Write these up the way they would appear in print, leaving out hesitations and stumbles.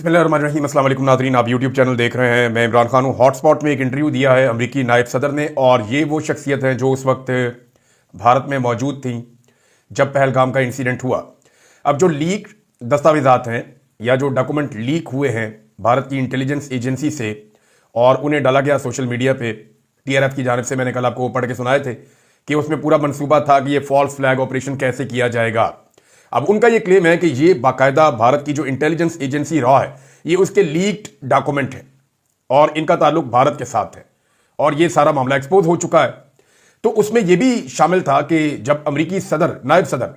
बिस्मिल्लाहिर्रहमानिर्रहीम। अस्सलाम वालेकुम नाज़रीन, आप यूट्यूब चैनल देख रहे हैं। मैं इमरान खान हूँ। हॉटस्पॉट में एक इंटरव्यू दिया है अमरीकी नायब सदर ने, और ये वो शख्सियत हैं जो उस वक्त भारत में मौजूद थी जब पहलगाम का इंसिडेंट हुआ। अब जो लीक दस्तावेजात हैं या जो डॉक्यूमेंट लीक हुए हैं भारत की इंटेलिजेंस एजेंसी से और उन्हें डाला गया सोशल मीडिया पे TRF की जानिब से, मैंने कल आपको पढ़ के सुनाए थे कि उसमें पूरा मनसूबा था कि ये फॉल्स फ्लैग ऑपरेशन कैसे किया जाएगा। अब उनका ये क्लेम है कि ये बाकायदा भारत की जो इंटेलिजेंस एजेंसी रॉ है ये उसके लीक्ड डॉक्यूमेंट है और इनका ताल्लुक भारत के साथ है और ये सारा मामला एक्सपोज हो चुका है। तो उसमें यह भी शामिल था कि जब अमरीकी सदर, नायब सदर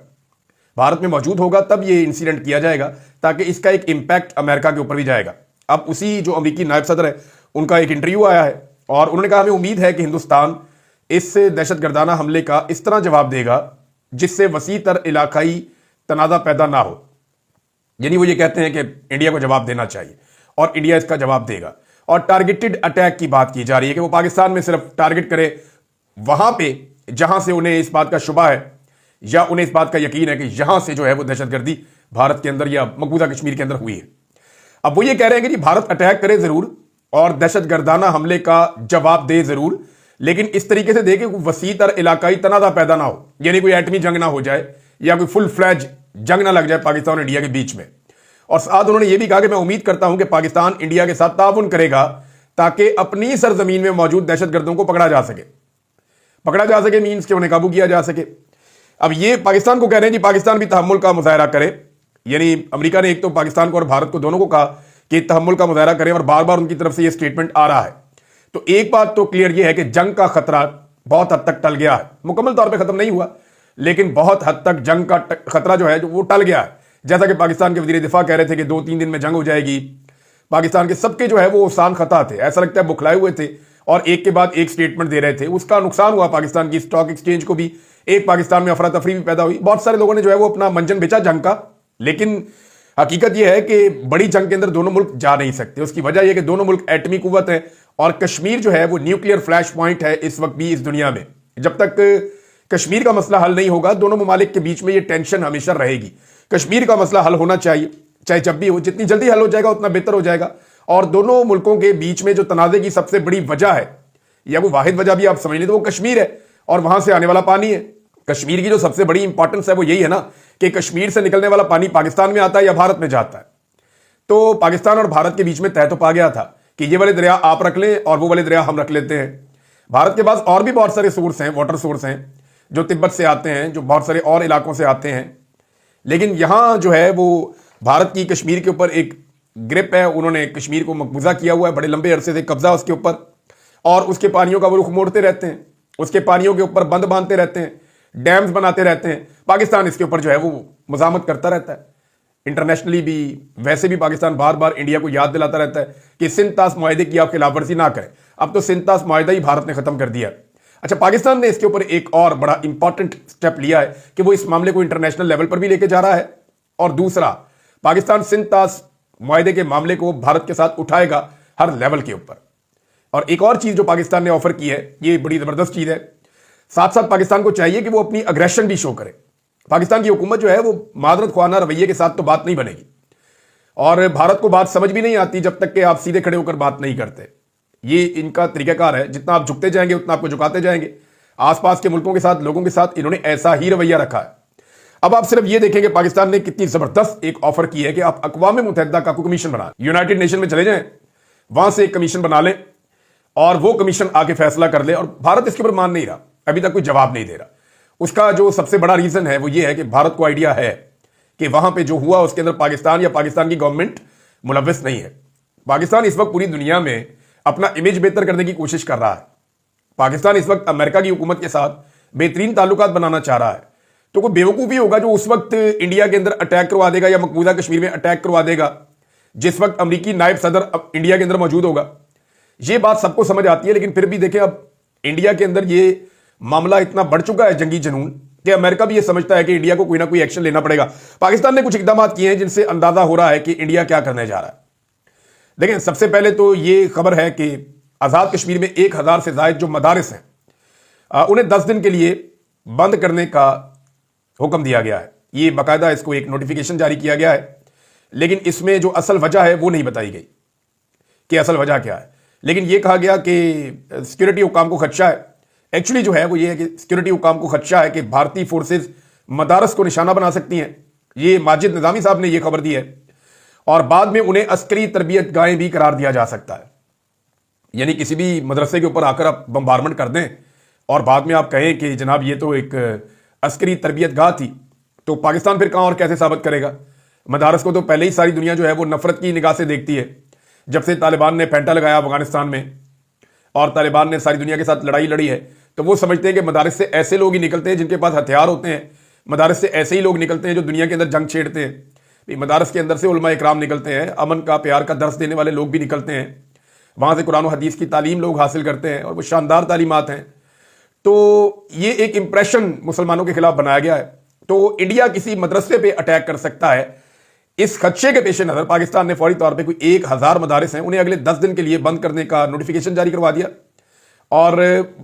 भारत में मौजूद होगा तब ये इंसिडेंट किया जाएगा ताकि इसका एक इम्पैक्ट अमेरिका के ऊपर भी जाएगा। अब उसी जो अमरीकी नायब सदर है उनका एक इंटरव्यू आया है और उन्होंने कहा हमें उम्मीद है कि हिंदुस्तान इस दहशतगर्दाना हमले का इस तरह जवाब देगा जिससे वसी तर इलाकाई तनाज़ा पैदा ना हो। यानी वो ये कहते हैं कि इंडिया को जवाब देना चाहिए और इंडिया इसका जवाब देगा। और टारगेटेड अटैक की बात की जा रही है कि वो पाकिस्तान में सिर्फ टारगेट करे वहां पे जहां से उन्हें इस बात का शुबा है या उन्हें इस बात का यकीन है कि यहां से जो है वो दहशतगर्दी भारत के अंदर या मकबूजा कश्मीर के अंदर हुई है। अब वो ये कह रहे हैं कि जी भारत अटैक करे जरूर और दहशतगर्दाना हमले का जवाब दे जरूर, लेकिन इस तरीके से दे कि वसी तर इलाकाई तनाज़ा पैदा ना हो, यानी कोई एटमी जंग ना हो जाए या कोई फुल फ्लैज जंग ना लग जाए पाकिस्तान और इंडिया के बीच में। और साथ उन्होंने ये भी कहा कि मैं उम्मीद करता हूं कि पाकिस्तान इंडिया के साथ ताउन करेगा ताकि अपनी सरजमीन में मौजूद दहशतगर्दों को पकड़ा जा सके मीन्स के उन्हें काबू किया जा सके। अब ये पाकिस्तान को कह रहे हैं जी पाकिस्तान भी तहम्मुल का मुजाहरा करे, यानी अमेरिका ने एक तो पाकिस्तान को और भारत को दोनों को कहा कि तहम्मुल का मुजाहरा करें और बार बार उनकी तरफ से ये स्टेटमेंट आ रहा है। तो एक बात तो क्लियर ये है कि जंग का खतरा बहुत हद तक टल गया है, मुकम्मल तौर पर खत्म नहीं हुआ लेकिन बहुत हद तक जंग का खतरा जो है वो टल गया है। जैसा कि पाकिस्तान के वजीर दिफा कह रहे थे कि 2-3 दिन में जंग हो जाएगी। पाकिस्तान के सबके जो है वो सान खता थे, ऐसा लगता है बुखलाए हुए थे और एक के बाद एक स्टेटमेंट दे रहे थे। उसका नुकसान हुआ पाकिस्तान की स्टॉक एक्सचेंज को भी, एक पाकिस्तान में अफरा तफरी भी पैदा हुई। बहुत सारे लोगों ने जो है वो अपना मंजन बेचा जंग का, लेकिन हकीकत यह है कि बड़ी जंग के अंदर दोनों मुल्क जा नहीं सकते। उसकी वजह यह कि दोनों मुल्क एटमी कुव्वत है और कश्मीर जो है वो न्यूक्लियर फ्लैश पॉइंट है इस वक्त भी इस दुनिया में। जब तक कश्मीर का मसला हल नहीं होगा दोनों ममालिक के बीच में ये टेंशन हमेशा रहेगी। कश्मीर का मसला हल होना चाहिए, चाहे जब भी हो, जितनी जल्दी हल हो जाएगा उतना बेहतर हो जाएगा। और दोनों मुल्कों के बीच में जो तनाज़े की सबसे बड़ी वजह है या वो वाहिद वजह भी आप समझ लें तो वो कश्मीर है और वहां से आने वाला पानी है। कश्मीर की जो सबसे बड़ी इंपॉर्टेंस है वो यही है ना कि कश्मीर से निकलने वाला पानी पाकिस्तान में आता है या भारत में जाता है। तो पाकिस्तान और भारत के बीच में तय तो पा गया था कि ये वाले दरिया आप रख लें और वो वाले दरिया हम रख लेते हैं। भारत के पास और भी बहुत सारे सोर्स हैं, वाटर सोर्स हैं जो तिब्बत से आते हैं, जो बहुत सारे और इलाकों से आते हैं, लेकिन यहां जो है वो भारत की कश्मीर के ऊपर एक ग्रिप है। उन्होंने कश्मीर को मकबूजा किया हुआ है, बड़े लंबे अरसे से कब्जा उसके ऊपर, और उसके पानियों का वो रुख मोड़ते रहते हैं, उसके पानियों के ऊपर बंद बांधते रहते हैं, डैम्स बनाते रहते हैं। पाकिस्तान इसके ऊपर जो है वो मुजामत करता रहता है। इंटरनेशनली भी, वैसे भी पाकिस्तान बार बार इंडिया को याद दिलाता रहता है कि सिंध-तास मुआहदे की आप खिलाफवर्जी ना करें। अब तो सिंध-तास मुआहदा ही भारत ने खत्म कर दिया। अच्छा, पाकिस्तान ने इसके ऊपर एक और बड़ा इंपॉर्टेंट स्टेप लिया है कि वो इस मामले को इंटरनेशनल लेवल पर भी लेके जा रहा है। और दूसरा, पाकिस्तान सिंध-तास मुआहदे के मामले को भारत के साथ उठाएगा हर लेवल के ऊपर। और एक और चीज जो पाकिस्तान ने ऑफर की है, ये बड़ी जबरदस्त चीज है। साथ साथ पाकिस्तान को चाहिए कि वो अपनी अग्रेशन भी शो करे। पाकिस्तान की हुकूमत जो है वो मादरत ख्वाना रवैये के साथ तो बात नहीं बनेगी और भारत को बात समझ भी नहीं आती जब तक कि आप सीधे खड़े होकर बात नहीं करते। ये इनका तरीकाकार है, जितना आप झुकते जाएंगे उतना आपको झुकाते जाएंगे। आसपास के मुल्कों के साथ, लोगों के साथ इन्होंने ऐसा ही रवैया रखा है। अब आप सिर्फ ये देखेंगे पाकिस्तान ने कितनी जबरदस्त एक ऑफर की है कि आप अक़वाम मुत्तहिदा का कमीशन बना, यूनाइटेड नेशन में चले जाएं, वहां से एक कमीशन बना लें और वो कमीशन आके फैसला कर ले। और भारत इसके ऊपर मान नहीं रहा, अभी तक कोई जवाब नहीं दे रहा। उसका जो सबसे बड़ा रीजन है वो ये है कि भारत को आइडिया है कि वहां पे जो हुआ उसके अंदर पाकिस्तान या पाकिस्तान की गवर्नमेंट मुलव्वस नहीं है। पाकिस्तान इस वक्त पूरी दुनिया में अपना इमेज बेहतर करने की कोशिश कर रहा है। पाकिस्तान इस वक्त अमेरिका की हुकूमत के साथ बेहतरीन ताल्लुकात बनाना चाह रहा है। तो कोई बेवकूफ़ ही होगा जो उस वक्त इंडिया के अंदर अटैक करवा देगा या मकबूजा कश्मीर में अटैक करवा देगा जिस वक्त अमरीकी नायब सदर इंडिया के अंदर मौजूद होगा। ये बात सबको समझ आती है, लेकिन फिर भी देखें अब इंडिया के अंदर ये मामला इतना बढ़ चुका है जंगी जुनून कि अमेरिका भी ये समझता है कि इंडिया को कोई ना कोई एक्शन लेना पड़ेगा। पाकिस्तान ने कुछ इकदाम किए हैं जिनसे अंदाजा हो रहा है कि इंडिया क्या करने जा रहा है। देखिए, सबसे पहले तो ये खबर है कि आज़ाद कश्मीर में 1000 से ज़ायद जो मदारिस हैं उन्हें 10 दिन के लिए बंद करने का हुक्म दिया गया है। ये बाकायदा इसको एक नोटिफिकेशन जारी किया गया है, लेकिन इसमें जो असल वजह है वो नहीं बताई गई कि असल वजह क्या है। लेकिन ये कहा गया कि सिक्योरिटी हुकाम को खदशा है। एक्चुअली जो है वो ये है कि सिक्योरिटी हुकाम को खदशा है कि भारतीय फोर्सेज मदारस को निशाना बना सकती हैं। ये माजिद निजामी साहब ने ये खबर दी है और बाद में उन्हें अस्करी तरबियत गाहें भी करार दिया जा सकता है। यानी किसी भी मदरसे के ऊपर आकर आप बम्बारमेंट कर दें और बाद में आप कहें कि जनाब ये तो एक अस्करी तरबियत गाह थी, तो पाकिस्तान फिर कहां और कैसे साबित करेगा? मदारस को तो पहले ही सारी दुनिया जो है वो नफरत की निगाह से देखती है। जब से तालिबान ने पैंटा लगाया अफगानिस्तान में और तालिबान ने सारी दुनिया के साथ लड़ाई लड़ी है, तो वो समझते हैं कि मदारस से ऐसे लोग ही निकलते हैं जिनके पास हथियार होते हैं। मदारस से ऐसे ही लोग निकलते हैं जो दुनिया के अंदर जंग छेड़ते हैं। मदारस के अंदर से उलमा इकराम निकलते हैं, अमन का प्यार का दर्स देने वाले लोग भी निकलते हैं, वहां से कुरान और हदीस की तालीम लोग हासिल करते हैं और वो शानदार तालीमात हैं। तो ये एक इंप्रेशन मुसलमानों के खिलाफ बनाया गया है। तो इंडिया किसी मदरसे पे अटैक कर सकता है, इस खदशे के पेश नजर पाकिस्तान ने फौरी तौर पे कोई 1000 मदारिस हैं उन्हें अगले 10 दिन के लिए बंद करने का नोटिफिकेशन जारी करवा दिया और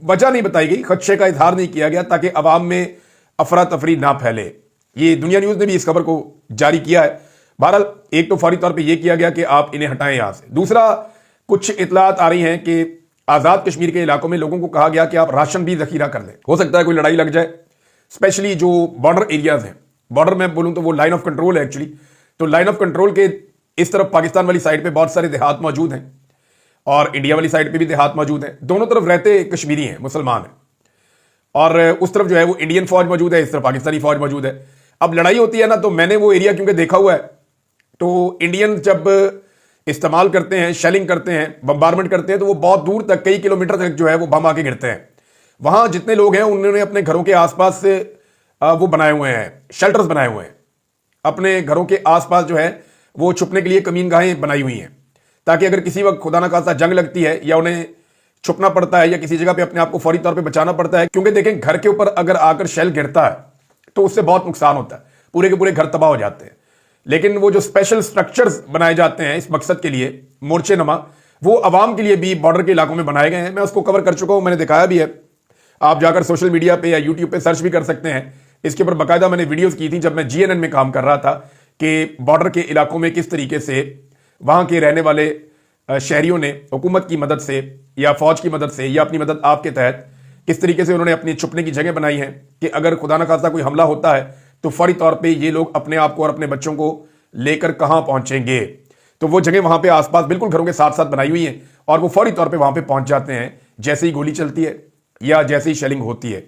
वजह नहीं बताई गई, खदशे का इजहार नहीं किया गया ताकि अवाम में अफरा तफरी ना फैले। ये दुनिया न्यूज ने भी इस खबर को जारी किया है। बहरहाल एक तो फौरी तौर पर यह किया गया कि आप इन्हें हटाएं यहां से। दूसरा, कुछ इतलात आ रही हैं कि आजाद कश्मीर के इलाकों में लोगों को कहा गया कि आप राशन भी जखीरा कर लें, हो सकता है कोई लड़ाई लग जाए, स्पेशली जो बॉर्डर एरियाज हैं। बॉर्डर में बोलूं तो वो लाइन ऑफ कंट्रोल है एक्चुअली, तो लाइन ऑफ कंट्रोल के इस तरफ पाकिस्तान वाली साइड पे बहुत सारे देहात मौजूद हैं और इंडिया वाली साइड पे भी देहात मौजूद हैं। दोनों तरफ रहते कश्मीरी हैं, मुसलमान हैं, और उस तरफ जो है वो इंडियन फौज मौजूद है, इस तरफ पाकिस्तानी फौज मौजूद है। अब लड़ाई होती है ना, तो मैंने वो एरिया क्योंकि देखा हुआ है, तो इंडियन जब इस्तेमाल करते हैं, शेलिंग करते हैं, बम्बारमेंट करते हैं, तो वो बहुत दूर तक, कई किलोमीटर तक जो है वो बम आके गिरते हैं। वहां जितने लोग हैं उन्होंने अपने घरों के आसपास से वो बनाए हुए हैं, शेल्टर्स बनाए हुए हैं। अपने घरों के आसपास जो है वो छुपने के लिए कमीनगाहें बनाई हुई हैं, ताकि अगर किसी वक्त खुदा ना खास्ता जंग लगती है या उन्हें छुपना पड़ता है या किसी जगह पे अपने आप को फौरी तौर पे बचाना पड़ता है, क्योंकि देखें घर के ऊपर अगर आकर शेल गिरता है तो उससे बहुत नुकसान होता है, पूरे के पूरे घर तबाह हो जाते हैं। लेकिन वो जो स्पेशल स्ट्रक्चर्स बनाए जाते हैं इस मकसद के लिए, मोर्चे नमा, वो अवाम के लिए भी बॉर्डर के इलाकों में बनाए गए हैं। मैं उसको कवर कर चुका हूं, मैंने दिखाया भी है। आप जाकर सोशल मीडिया पे या यूट्यूब पे सर्च भी कर सकते हैं। इसके ऊपर बाकायदा मैंने वीडियोस की थी जब मैं जीएनएन में काम कर रहा था कि बॉर्डर के इलाकों में किस तरीके से वहां के रहने वाले शहरियों ने हुकूमत की मदद से या फौज की मदद से या अपनी मदद आपके तहत किस तरीके से उन्होंने अपनी छुपने की जगह बनाई है कि अगर खुदा न खास्ता कोई हमला होता है तो फौरी तौर पे ये लोग अपने आप को और अपने बच्चों को लेकर कहां पहुंचेंगे। तो वो जगह वहां पे आसपास बिल्कुल घरों के साथ साथ बनाई हुई है और वो फौरी तौर पे वहां पे पहुंच जाते हैं जैसे ही गोली चलती है या जैसे ही शेलिंग होती है।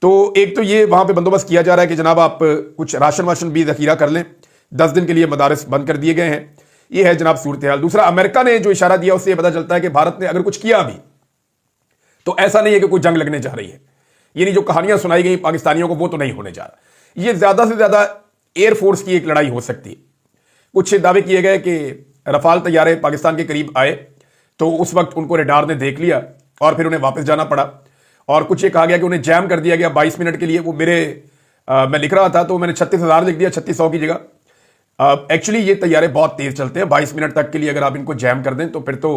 तो एक तो ये वहां पे बंदोबस्त किया जा रहा है कि जनाब आप कुछ राशन वाशन भी जखीरा कर लें, 10 दिन के लिए मदारस बंद कर दिए गए हैं। ये है जनाब सूरत हाल। दूसरा, अमेरिका ने जो इशारा दिया उससे पता चलता है कि भारत ने अगर कुछ किया भी तो ऐसा नहीं है कि कोई जंग लगने जा रही है। यानी जो कहानियां सुनाई गई पाकिस्तानियों को वो तो नहीं होने जा रहा। ये ज्यादा से ज्यादा एयरफोर्स की एक लड़ाई हो सकती है। कुछ दावे किए गए कि रफाल तैयारे पाकिस्तान के करीब आए तो उस वक्त उनको रेडार ने देख लिया और फिर उन्हें वापस जाना पड़ा, और कुछ ये कहा गया कि उन्हें जैम कर दिया गया 22 मिनट के लिए। वो मैं लिख रहा था तो मैंने 36,000 लिख दिया, 3600 की जगह। एक्चुअली ये तैयारे बहुत तेज चलते हैं, 22 मिनट तक के लिए अगर आप इनको जैम कर दें तो फिर तो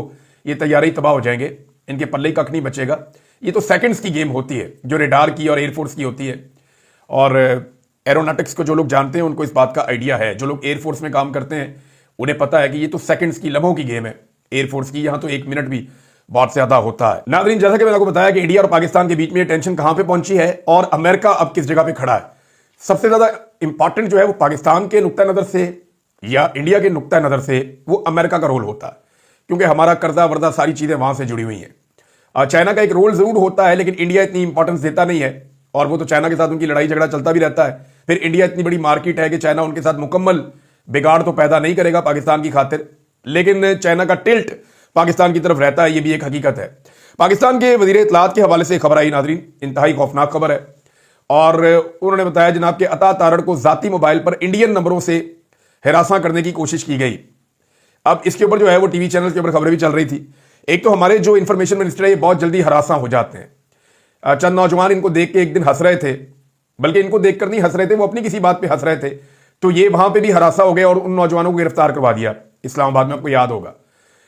ये तैयारे ही तबाह हो जाएंगे, इनके पल्ले ही कख नहीं बचेगा। ये तो सेकंड्स की गेम होती है जो रेडार की और एयरफोर्स की होती है, और एरोनॉटिक्स को जो लोग जानते हैं उनको इस बात का आइडिया है। जो लोग एयरफोर्स में काम करते हैं उन्हें पता है कि ये तो सेकंड्स की, लम्हों की गेम है एयरफोर्स की। यहां तो 1 मिनट भी बहुत ज्यादा होता है। नाज़रीन, जैसा कि मैंने आपको बताया कि इंडिया और पाकिस्तान के बीच में टेंशन कहां पे पहुंची है और अमेरिका अब किस जगह पे खड़ा है। सबसे ज्यादा इंपॉर्टेंट जो है वो पाकिस्तान के नुक्ता नजर से या इंडिया के नुक्ता नजर से वो अमेरिका का रोल होता है, क्योंकि हमारा कर्जा वर्जा सारी चीजें वहां से जुड़ी हुई हैं। चाइना का एक रोल जरूर होता है लेकिन इंडिया इतनी इंपॉर्टेंस देता नहीं है, और वो तो चाइना के साथ उनकी लड़ाई झगड़ा चलता भी रहता है। फिर इंडिया इतनी बड़ी मार्केट है कि चाइना उनके साथ मुकम्मल बिगाड़ तो पैदा नहीं करेगा पाकिस्तान की खातिर, लेकिन चाइना का टिल्ट पाकिस्तान की तरफ रहता है, ये भी एक हकीकत है। पाकिस्तान के वजीर इत्तलात के हवाले से खबर आई नाज़रीन, इंतहाई खौफनाक खबर है, और उन्होंने बताया जनाब के अता तारड़ को जाती मोबाइल पर इंडियन नंबरों से हिरासा करने की कोशिश की गई। अब इसके ऊपर जो है वो टीवी चैनल के ऊपर खबरें भी चल रही थी। एक तो हमारे जो इंफॉर्मेशन मिनिस्टर है ये बहुत जल्दी हरासा हो जाते हैं। चंद नौजवान इनको देख के एक दिन हंस रहे थे, बल्कि इनको देखकर नहीं हंस रहे थे, वो अपनी किसी बात पे हंस रहे थे, तो ये वहां पे भी हरासा हो गया और उन नौजवानों को गिरफ्तार करवा दिया इस्लामाबाद में। आपको याद होगा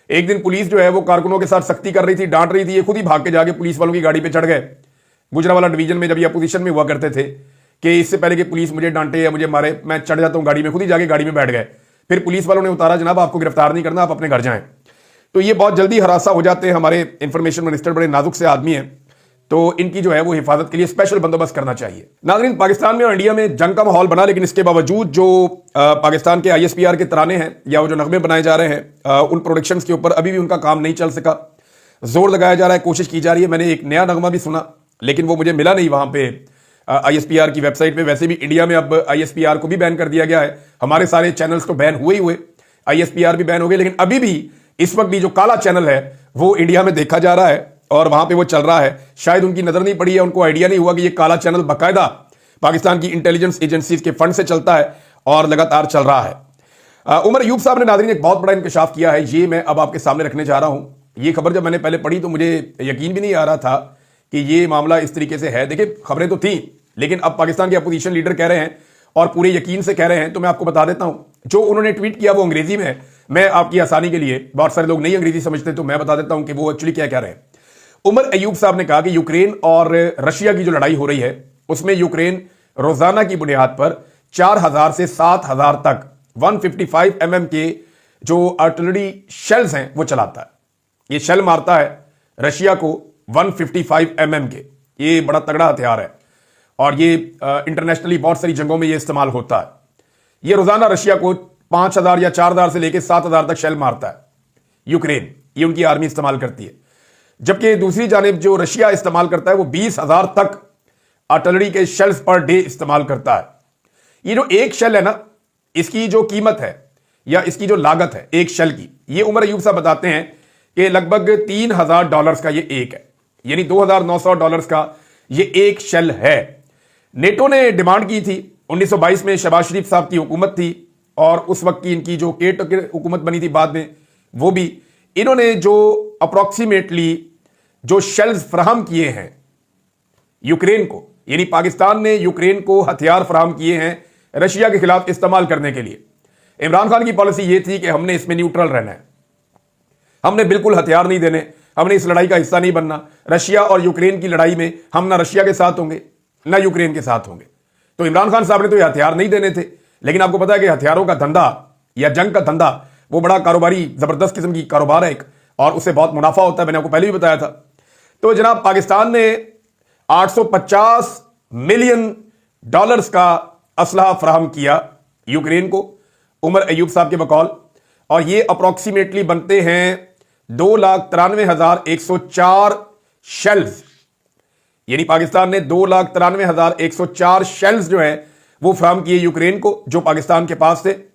एक दिन पुलिस जो है वो कारकुनों के साथ सख्ती कर रही थी, डांट रही थी, ये खुद ही भाग के जाके पुलिस वालों की गाड़ी पे चढ़ गए। गुजरावाला डिवीजन में जब ये अपोजिशन में हुआ करते थे कि इससे पहले कि पुलिस मुझे डांटे या मुझे मारे, मैं चढ़ जाता हूं गाड़ी में, खुद ही जाके गाड़ी में बैठ गए। फिर पुलिस वालों ने उतारा, जनाब आपको गिरफ्तार नहीं करना, आप अपने घर जाएं। तो ये बहुत जल्दी हरासा हो जाते हैं। हमारे इंफॉर्मेशन मिनिस्टर बड़े नाजुक से आदमी हैं, तो इनकी जो है वो हिफाजत के लिए स्पेशल बंदोबस्त करना चाहिए। नाज़रीन, पाकिस्तान में और इंडिया में जंग का माहौल बना, लेकिन इसके बावजूद जो पाकिस्तान के ISPR के तराने हैं या वो जो नगमे बनाए जा रहे हैं, उन प्रोडक्शंस के ऊपर अभी भी उनका काम नहीं चल सका। जोर लगाया जा रहा है, कोशिश की जा रही है। मैंने एक नया नगमा भी सुना, लेकिन वो मुझे मिला नहीं वहां पे ISPR की वेबसाइट पे। वैसे भी इंडिया में अब ISPR को भी बैन कर दिया गया है। हमारे सारे चैनल्स तो बैन हुए ही हुए, ISPR भी बैन हो गए, लेकिन अभी भी इस वक्त भी जो काला चैनल है वो इंडिया में देखा जा रहा है और वहां पे वो चल रहा है। शायद उनकी नजर नहीं पड़ी है, उनको आइडिया नहीं हुआ कि ये काला चैनल बाकायदा पाकिस्तान की इंटेलिजेंस एजेंसीज के फंड से चलता है और लगातार चल रहा है। उमर अयूब साहब ने नाज़रीन एक बहुत बड़ा इंकशाफ किया है, ये मैं अब आपके सामने रखने जा रहा हूं। ये खबर जब मैंने पहले पढ़ी तो मुझे यकीन भी नहीं आ रहा था कि ये मामला इस तरीके से है। देखिए, खबरें तो थी, लेकिन अब पाकिस्तान के अपोजिशन लीडर कह रहे हैं और पूरे यकीन से कह रहे हैं, तो मैं आपको बता देता हूं। जो उन्होंने ट्वीट किया वो अंग्रेजी में है। मैं आपकी आसानी के लिए, बहुत सारे लोग नहीं अंग्रेजी समझते, तो मैं बता देता हूं कि वो एक्चुअली क्या कह रहे हैं। उमर अयूब साहब ने कहा कि यूक्रेन और रशिया की जो लड़ाई हो रही है उसमें यूक्रेन रोजाना की बुनियाद पर 4000 से 7000 तक 155 mm के जो आर्टिलरी शेल्स हैं वो चलाता है। ये शेल मारता है रशिया को 155 mm के। ये बड़ा तगड़ा हथियार है और ये इंटरनेशनली बहुत सारी जंगों में ये इस्तेमाल होता है। ये रोजाना रशिया को 5000 या 4000 से लेकर 7000 तक शेल मारता है यूक्रेन, ये उनकी आर्मी इस्तेमाल करती है। जबकि दूसरी जानिब जो रशिया इस्तेमाल करता है वो 20,000 तक आर्टिलरी के शेल्स पर डे इस्तेमाल करता है। ये जो एक शेल है ना, इसकी जो कीमत है या इसकी जो लागत है एक शेल की, ये उमर अयूब साहब बताते हैं कि लगभग $3000 का ये एक है, यानी $2900 का ये एक शेल है। नेटो ने डिमांड की थी 1922 में, शहबाज शरीफ साहब की हुकूमत थी और उस वक्त की इनकी जो केयर हुकूमत बनी थी बाद में, वो भी इन्होंने जो अप्रोक्सीमेटली जो शेल्स फराहम किए हैं यूक्रेन को, यानी पाकिस्तान ने यूक्रेन को हथियार फराहम किए हैं रशिया के खिलाफ इस्तेमाल करने के लिए। इमरान खान की पॉलिसी यह थी कि हमने इसमें न्यूट्रल रहना है, हमने बिल्कुल हथियार नहीं देने, हमने इस लड़ाई का हिस्सा नहीं बनना। रशिया और यूक्रेन की लड़ाई में हम ना रशिया के साथ होंगे ना यूक्रेन के साथ होंगे। तो इमरान खान साहब ने तो ये हथियार नहीं देने थे, लेकिन आपको पता है कि हथियारों का धंधा या जंग का धंधा वो बड़ा कारोबारी जबरदस्त किस्म की कारोबार है एक, और उससे बहुत मुनाफा होता है। मैंने आपको पहले भी बताया था। तो जनाब पाकिस्तान ने $850 मिलियन का असलहा फराहम किया यूक्रेन को, उमर अयूब साहब के बकौल, और ये अप्रोक्सीमेटली बनते हैं 2,93,104 शेल्स। यानी पाकिस्तान ने 2,93,104 शेल्स जो है वो फराहम किए यूक्रेन को, जो पाकिस्तान के पास थे।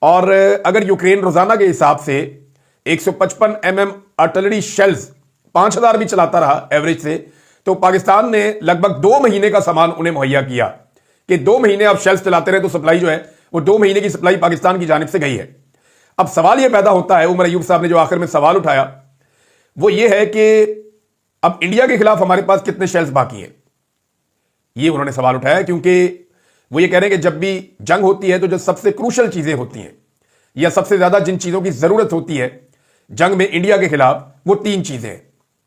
और अगर यूक्रेन रोजाना के हिसाब से 155 mm आर्टिलरी शेल्स 5000 भी चलाता रहा एवरेज से, तो पाकिस्तान ने लगभग 2 महीने का सामान उन्हें मुहैया किया कि 2 महीने आप शेल्स चलाते रहे तो सप्लाई जो है वो 2 महीने की सप्लाई पाकिस्तान की जानिब से गई है। अब सवाल यह पैदा होता है, उमर अयूब साहब ने जो आखिर में सवाल उठाया वो ये है कि अब इंडिया के खिलाफ हमारे पास कितने शेल्स बाकी हैं, ये उन्होंने सवाल उठाया। क्योंकि वो ये कह रहे हैं कि जब भी जंग होती है तो जो सबसे क्रूशल चीजें होती हैं या सबसे ज्यादा जिन चीजों की जरूरत होती है जंग में इंडिया के खिलाफ, वो 3 चीजें हैं।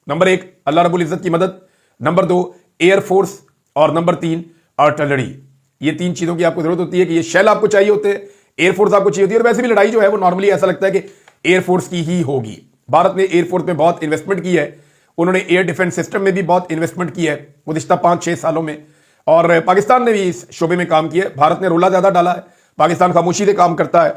नंबर 1 अल्लाह रब्बुल इज्जत की मदद, नंबर 2 एयरफोर्स, और नंबर 3 आर्टिलरी। ये 3 चीजों की आपको जरूरत होती है कि ये शेल आपको चाहिए होते हैं, एयरफोर्स आपको चाहिए होती है। और वैसे भी लड़ाई जो है वो नॉर्मली ऐसा लगता है कि एयरफोर्स की ही होगी। भारत ने एयरफोर्स में बहुत इन्वेस्टमेंट की है, उन्होंने एयर डिफेंस सिस्टम में भी बहुत इन्वेस्टमेंट की है गुज़िश्ता 5-6 सालों में, और पाकिस्तान ने भी इस शोबे में काम किया है। भारत ने रोला ज्यादा डाला है, पाकिस्तान खामोशी से काम करता है।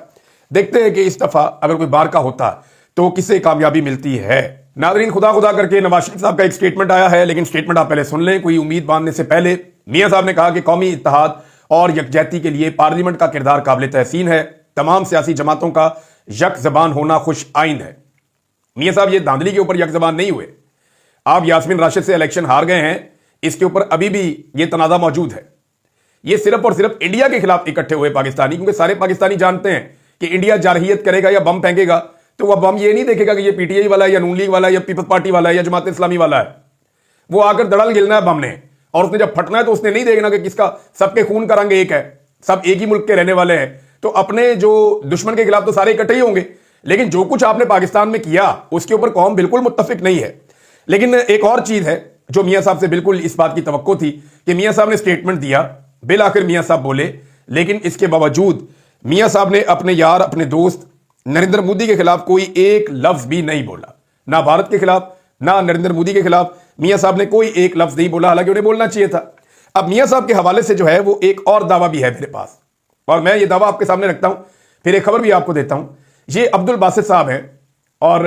देखते हैं कि इस दफा अगर कोई बार का होता तो किससे कामयाबी मिलती है। नादरीन, खुदा खुदा करके नवाज शरीफ साहब का एक स्टेटमेंट आया है, लेकिन स्टेटमेंट आप पहले सुन लें। कोई उम्मीद बांधने से पहले मियां साहब ने कहा कि कौमी इत्तेहाद और यकजहती के लिए पार्लियामेंट का किरदार काबिल तहसीन है, तमाम सियासी जमातों का यक जबान होना खुश आइन है। मियां साहब ये धांधली के ऊपर यक जबान नहीं हुए। आप यास्मीन राशिद से इलेक्शन हार गए हैं, इसके ऊपर अभी भी ये तनाजा मौजूद है। ये सिर्फ और सिर्फ इंडिया के खिलाफ इकट्ठे हुए पाकिस्तानी, क्योंकि सारे पाकिस्तानी जानते हैं कि इंडिया जारहियत करेगा या बम फेंकेगा तो वह बम ये नहीं देखेगा कि ये पीटीआई वाला है या नून लीग वाला है या पीपल्स पार्टी वाला है या जमात इस्लामी वाला है। वो आकर दड़ल गिलना है बम ने, और उसने जब फटना है तो उसने नहीं देखना कि किसका, सबके खून का रंग एक है, सब एक ही मुल्क के रहने वाले हैं। तो अपने जो दुश्मन के खिलाफ तो सारे इकट्ठे ही होंगे, लेकिन जो कुछ आपने पाकिस्तान में किया उसके ऊपर कौम बिल्कुल मुत्तफिक नहीं है। लेकिन एक और चीज है जो मियां साहब से बिल्कुल इस बात की तवक्को थी कि मियां साहब ने स्टेटमेंट दिया, बिल आखिर मियां साहब बोले, लेकिन इसके बावजूद मियां साहब ने अपने यार, अपने दोस्त नरेंद्र मोदी के खिलाफ कोई एक लफ्ज भी नहीं बोला, ना भारत के खिलाफ ना नरेंद्र मोदी के खिलाफ मियां साहब ने कोई एक लफ्ज नहीं बोला, हालांकि उन्हें बोलना चाहिए था। अब मियां साहब के हवाले से जो है वो एक और दावा भी है मेरे पास, और मैं ये दावा आपके सामने रखता हूं, फिर एक खबर भी आपको देता हूं। ये अब्दुल बासित साहब हैं और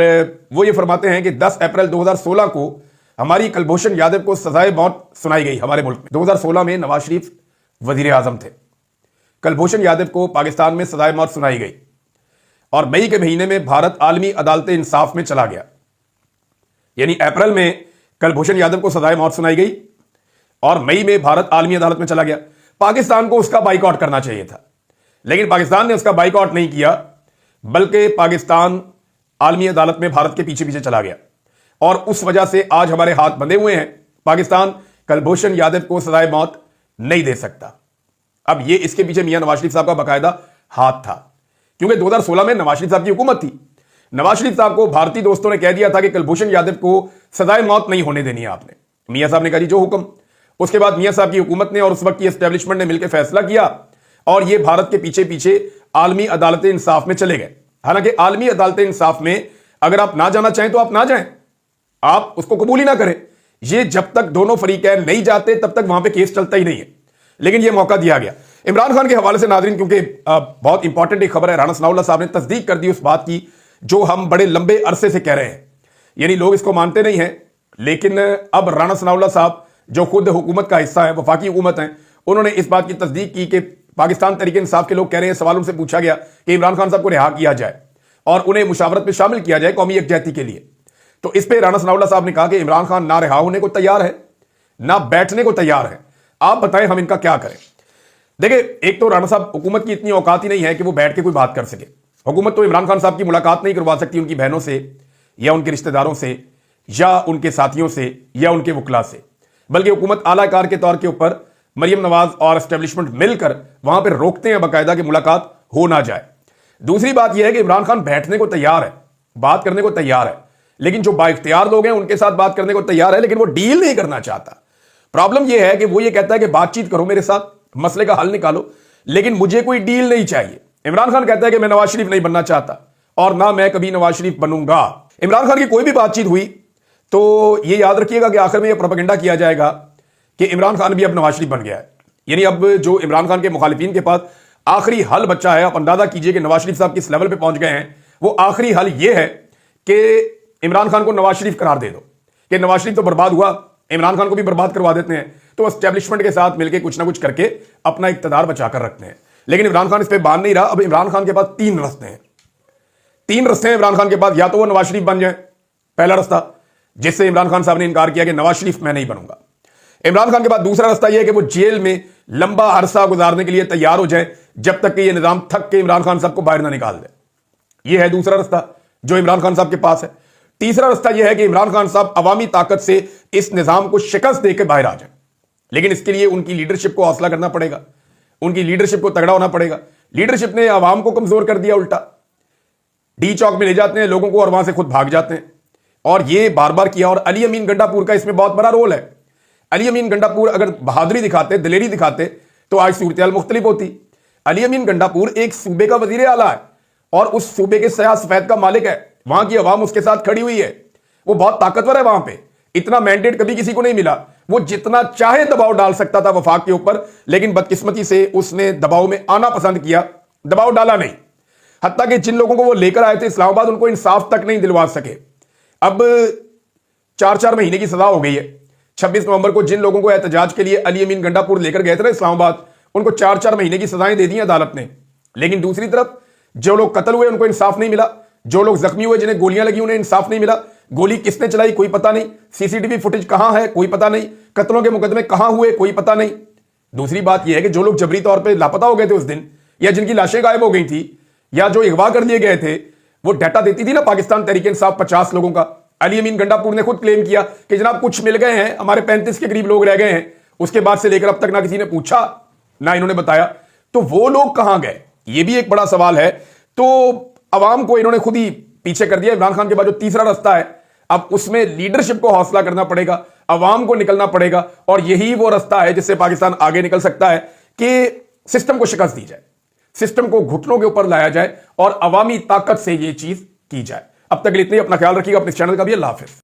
वो ये फरमाते हैं कि 10 अप्रैल 2016 को हमारी कुलभूषण यादव को सजाए मौत सुनाई गई हमारे मुल्क में। 2016 में नवाज शरीफ वजीर आजम थे, कुलभूषण यादव को पाकिस्तान में सजाए मौत सुनाई गई और मई के महीने में भारत आलमी अदालत इंसाफ में चला गया। यानी अप्रैल में कुलभूषण यादव को सजाए मौत सुनाई गई और मई में भारत आलमी अदालत में चला गया। पाकिस्तान को उसका बाइकआउट करना चाहिए था, लेकिन पाकिस्तान ने उसका बाइकआउट नहीं किया, बल्कि पाकिस्तान आलमी अदालत में भारत के पीछे पीछे चला गया और उस वजह से आज हमारे हाथ बंधे हुए हैं। पाकिस्तान कुलभूषण यादव को सजाए मौत नहीं दे सकता। अब ये इसके पीछे मियां नवाज शरीफ साहब का बाकायदा हाथ था, क्योंकि 2016 में नवाज शरीफ साहब की हुकूमत थी। नवाज शरीफ साहब को भारतीय दोस्तों ने कह दिया था कि कुलभूषण यादव को सजाए मौत नहीं होने देनी है आपने। मियां साहब ने कहा जी जो हुक्म। उसके बाद मियां साहब की हुकूमत ने और उस वक्त की एस्टेब्लिशमेंट ने मिलकर फैसला किया और ये भारत के पीछे पीछे आलमी अदालत इंसाफ में चले गए। हालांकि आलमी अदालत इंसाफ में अगर आप ना जाना चाहें तो आप ना जाएं, आप उसको कबूल ही ना करें। ये जब तक दोनों फरीकैन नहीं जाते तब तक वहां पे केस चलता ही नहीं है, लेकिन यह मौका दिया गया। इमरान खान के हवाले से नाज़रीन, क्योंकि बहुत इंपॉर्टेंट एक खबर है, राणा सनाउल्लाह साहब ने तस्दीक कर दी उस बात की जो हम बड़े लंबे अरसे से कह रहे हैं। यानी लोग इसको मानते नहीं हैं, लेकिन अब राणा सनाउल्लाह साहब जो खुद हुकूमत का हिस्सा है, वफाकी हुकूमत है, उन्होंने इस बात की तस्दीक की कि पाकिस्तान तहरीक इंसाफ के लोग कह रहे हैं, सवाल उनसे पूछा गया कि इमरान खान साहब को रिहा किया जाए और उन्हें मुशावरत में शामिल किया जाए कौमी यकजहती के लिए। तो इस पर राणा सनाउल्लाह साहब ने कहा कि इमरान खान ना रिहा होने को तैयार है ना बैठने को तैयार है, आप बताएं हम इनका क्या करें। देखिए, एक तो राणा साहब हुकूमत की इतनी औकात ही नहीं है कि वो बैठ के कोई बात कर सके। हुकूमत तो इमरान खान साहब की मुलाकात नहीं करवा सकती उनकी बहनों से या उनके रिश्तेदारों से या उनके साथियों से या उनके वकला से, बल्कि हुकूमत आलाकार के तौर के ऊपर मरियम नवाज और एस्टेब्लिशमेंट मिलकर वहां पर रोकते हैं बाकायदा कि मुलाकात हो ना जाए। दूसरी बात यह है कि इमरान खान बैठने को तैयार है, बात करने को तैयार है, लेकिन जो बाइख्तियार लोग हैं उनके साथ बात करने को तैयार है, लेकिन वो डील नहीं करना चाहता। प्रॉब्लम यह है कि वो ये कहता है कि बातचीत करो मेरे साथ, मसले का हल निकालो, लेकिन मुझे कोई डील नहीं चाहिए। इमरान खान कहता है कि मैं नवाज शरीफ नहीं बनना चाहता और ना मैं कभी नवाज शरीफ बनूंगा। इमरान खान की कोई भी बातचीत हुई तो ये याद रखिएगा कि आखिर में यह प्रोपेगेंडा किया जाएगा कि इमरान खान भी अब नवाज शरीफ बन गया है। यानी अब जो इमरान खान के मुखालिफिन के पास आखिरी हल बचा है, आप अंदाजा कीजिए कि नवाज शरीफ साहब किस लेवल पे पहुंच गए हैं। वो आखिरी हल ये है कि इमरान खान को नवाज शरीफ करार दे दो कि नवाज शरीफ तो बर्बाद हुआ, इमरान खान को भी बर्बाद करवा देते हैं, तो एस्टेब्लिशमेंट के साथ मिलकर कुछ ना कुछ करके अपना इक्तदार बचाकर रखते हैं। लेकिन इमरान खान इस पर बांध नहीं रहा। अब इमरान खान के पास तीन रास्ते हैं इमरान खान के पास। या तो वो नवाज शरीफ बन जाए, पहला रास्ता, जिससे इमरान खान साहब ने इनकार किया कि नवाज शरीफ मैं नहीं बनूंगा। इमरान खान के बाद दूसरा रास्ता यह है कि वो जेल में लंबा अरसा गुजारने के लिए तैयार हो जाए जब तक कि यह निजाम थक के इमरान खान साहब को बाहर ना निकाल दे। यह है दूसरा रास्ता जो इमरान खान साहब के पास है। तीसरा रास्ता यह है कि इमरान खान साहब अवामी ताकत से इस निजाम को शिकस्त देकर बाहर आ जाए, लेकिन इसके लिए उनकी लीडरशिप को हौसला करना पड़ेगा, उनकी लीडरशिप को तगड़ा होना पड़ेगा। लीडरशिप ने अवाम को कमजोर कर दिया, उल्टा डी चौक में ले जाते हैं लोगों को और वहां से खुद भाग जाते हैं, और ये बार बार किया। और अली अमीन गंडापुर का इसमें बहुत बड़ा रोल है। अली अमीन गंडापुर अगर बहादुरी दिखाते, दिलेरी दिखाते, तो आज सूरत मुख्तलिफ होती। अली अमीन गंडापुर एक सूबे का वजीर आला है और उस सूबे के सया सफेद का मालिक है, वहां की अवाम उसके साथ खड़ी हुई है, वो बहुत ताकतवर है। वहां पे इतना मैंडेट कभी किसी को नहीं मिला, वो जितना चाहे दबाव डाल सकता था वफाक के ऊपर, लेकिन बदकिस्मती से उसने दबाव में आना पसंद किया, दबाव डाला नहीं। हत्ता कि जिन लोगों को वो लेकर आए थे इस्लामाबाद, उनको इंसाफ तक नहीं दिलवा सके। अब 4-4 महीने की सजा हो गई है। 26 नवंबर को जिन लोगों को एहतजाज के लिए अली अमीन गंडापुर लेकर गए थे ना इस्लामाबाद, उनको 4-4 महीने की सजाएं दे दी अदालत ने। लेकिन दूसरी तरफ जो लोग कत्ल हुए उनको इंसाफ नहीं मिला, जो लोग जख्मी हुए जिन्हें गोलियां लगी उन्हें इंसाफ नहीं मिला। गोली किसने चलाई कोई पता नहीं, सीसीटीवी फुटेज कहां है कोई पता नहीं, कत्लों के मुकदमे कहां हुए कोई पता नहीं। दूसरी बात यह है कि जो लोग जबरी तौर पर लापता हो गए थे उस दिन, या जिनकी लाशें गायब हो गई थी, या जो अगवा कर लिए गए थे, वो डाटा देती थी ना पाकिस्तान तहरीक इंसाफ 50 लोगों का। अली अमीन गंडापुर ने खुद क्लेम किया कि जनाब कुछ मिल गए हैं, हमारे 35 के करीब लोग रह गए हैं। उसके बाद से लेकर अब तक ना किसी ने पूछा ना इन्होंने बताया, तो वो लोग कहां गए, ये भी एक बड़ा सवाल है। तो अवाम को इन्होंने खुद ही पीछे कर दिया। इमरान खान के बाद जो तीसरा रास्ता है, अब उसमें लीडरशिप को हौसला करना पड़ेगा, अवाम को निकलना पड़ेगा, और यही वो रास्ता है जिससे पाकिस्तान आगे निकल सकता है कि सिस्टम को शिकस्त दी जाए। सिस्टम को घुटनों के ऊपर लाया जाए और अवामी ताकत से यह चीज की जाए। अब तक के लिए इतनी, अपना ख्याल रखिएगा, अपने चैनल का भी। अल्लाह हाफिज।